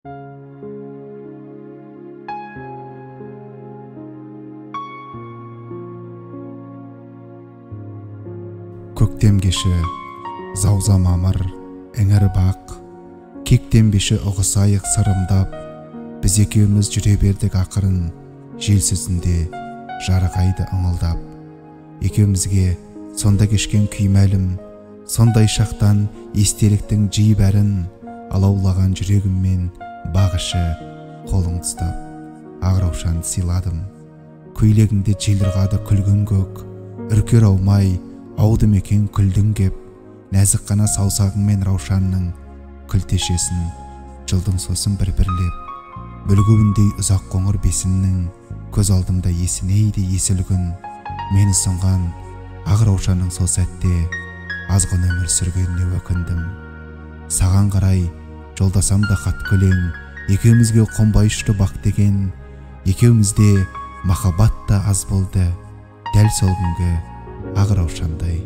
Көктем кеші, зауза мамыр, іңір бақ, кектен беші ұғысайық сырымдап, біз екеуміз жүре бердік ақырын, жел сөзінде жарығайды ыңылдап. Екеумізге сонда кешкен күймәлім, сондай шақтан естеліктің жиі бәрін, алаулаған жүрегіммен бағышы қолың ұстап, ағыраушан сыйладым. Көйлегіңде жел ырғады күлгін көк, үркер аумай, ауды мекен күлдің кеп, нәзік қана саусағыңмен раушанның күлтешесін жылдың сосын бір-бірлеп, бүлгуіндей ұзақ қоңыр бесіннің көз алдымда есінейді есіл күн, мені сұнған ақ раушанның сол сәтте азғын өмір сүргеніне өкіндім. Саған қарай жолдасам да хат көлең, екеумізге қонбай ұшты бақ деген, екеумізде махаббат та аз болды, дәл сол күнгі ақ раушандай.